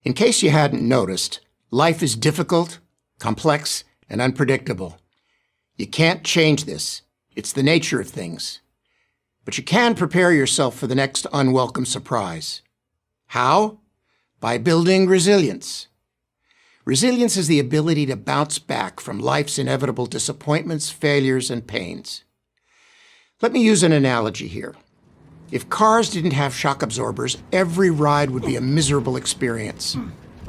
In case you hadn't noticed, life is difficult, complex, and unpredictable. You can't change this. It's the nature of things. But you can prepare yourself for the next unwelcome surprise. How? By building resilience. Resilience is the ability to bounce back from life's inevitable disappointments, failures, and pains. Let me use an analogy here. If cars didn't have shock absorbers, every ride would be a miserable experience.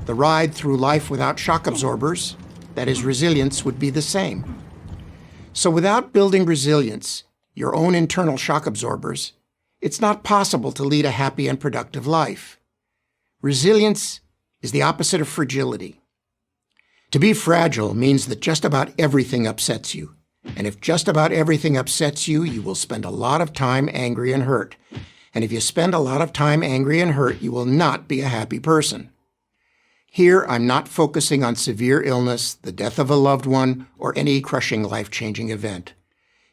The ride through life without shock absorbers, that is resilience, would be the same. So without building resilience, your own internal shock absorbers, it's not possible to lead a happy and productive life. Resilience is the opposite of fragility. To be fragile means that just about everything upsets you. And if just about everything upsets you, you will spend a lot of time angry and hurt. And if you spend a lot of time angry and hurt, you will not be a happy person. Here, I'm not focusing on severe illness, the death of a loved one, or any crushing life-changing event.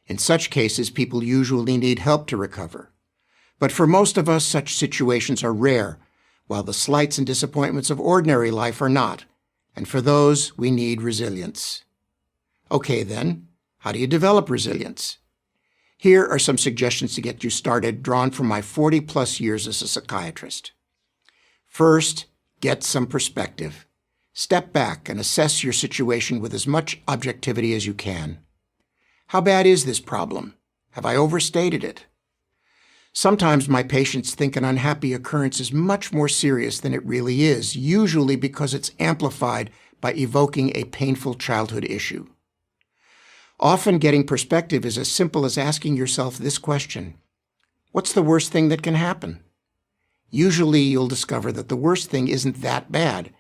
In such cases, people usually need help to recover. But for most of us, such situations are rare, while the slights and disappointments of ordinary life are not. And for those, we need resilience. Okay, then. How do you develop resilience? Here are some suggestions to get you started, drawn from my 40-plus years as a psychiatrist. First, get some perspective. Step back and assess your situation with as much objectivity as you can. How bad is this problem? Have I overstated it? Sometimes my patients think an unhappy occurrence is much more serious than it really is, usually because it's amplified by evoking a painful childhood issue. Often getting perspective is as simple as asking yourself this question: what's the worst thing that can happen? Usually you'll discover that the worst thing isn't that bad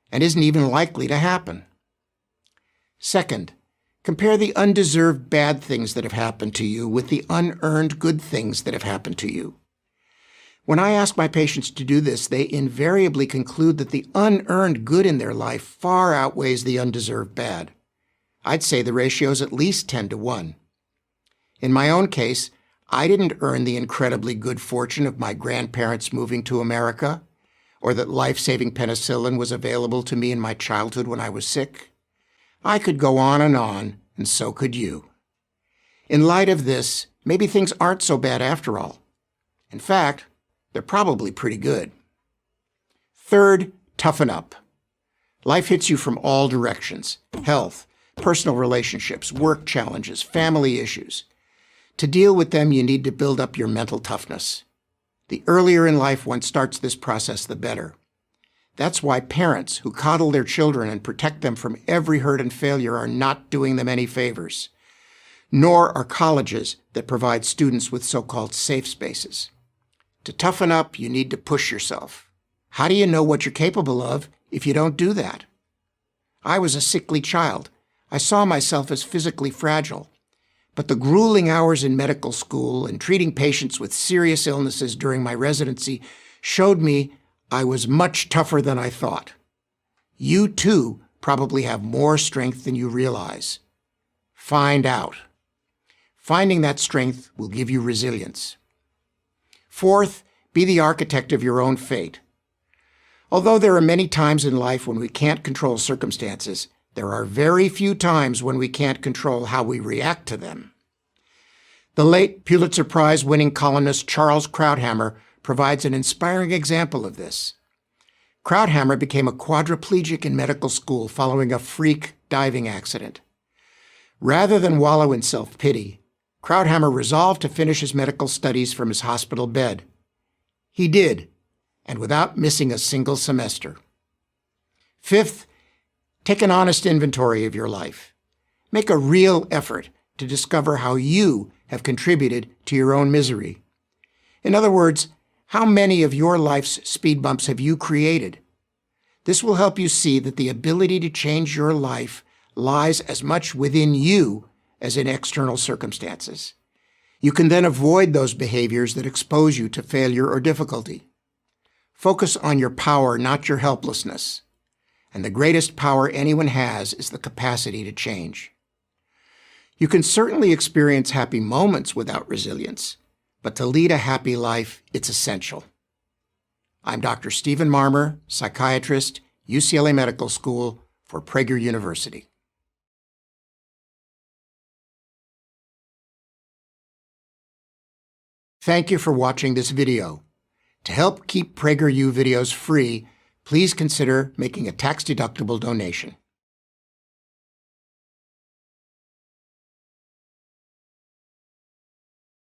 and isn't even likely to happen. Second, compare the undeserved bad things that have happened to you with the unearned good things that have happened to you. When I ask my patients to do this, they invariably conclude that the unearned good in their life far outweighs the undeserved bad. I'd say the ratio is at least 10 to 1. In my own case, I didn't earn the incredibly good fortune of my grandparents moving to America, or that life-saving penicillin was available to me in my childhood when I was sick. I could go on, and so could you. In light of this, maybe things aren't so bad after all. In fact, they're probably pretty good. Third, toughen up. Life hits you from all directions: health, personal relationships, work challenges, family issues. To deal with them, you need to build up your mental toughness. The earlier in life one starts this process, the better. That's why parents who coddle their children and protect them from every hurt and failure are not doing them any favors. Nor are colleges that provide students with so-called safe spaces. To toughen up, you need to push yourself. How do you know what you're capable of if you don't do that? I was a sickly child. I saw myself as physically fragile. But the grueling hours in medical school and treating patients with serious illnesses during my residency showed me I was much tougher than I thought. You, too, probably have more strength than you realize. Find out. Finding that strength will give you resilience. Fourth, be the architect of your own fate. Although there are many times in life when we can't control circumstances, there are very few times when we can't control how we react to them. The late Pulitzer Prize-winning columnist Charles Krauthammer provides an inspiring example of this. Krauthammer became a quadriplegic in medical school following a freak diving accident. Rather than wallow in self-pity, Krauthammer resolved to finish his medical studies from his hospital bed. He did, and without missing a single semester. Fifth, take an honest inventory of your life. Make a real effort to discover how you have contributed to your own misery. In other words, how many of your life's speed bumps have you created? This will help you see that the ability to change your life lies as much within you as in external circumstances. You can then avoid those behaviors that expose you to failure or difficulty. Focus on your power, not your helplessness. And the greatest power anyone has is the capacity to change. You can certainly experience happy moments without resilience, but to lead a happy life, it's essential. I'm Dr. Stephen Marmer, psychiatrist, UCLA Medical School for Prager University. Thank you for watching this video. To help keep PragerU videos free, please consider making a tax-deductible donation.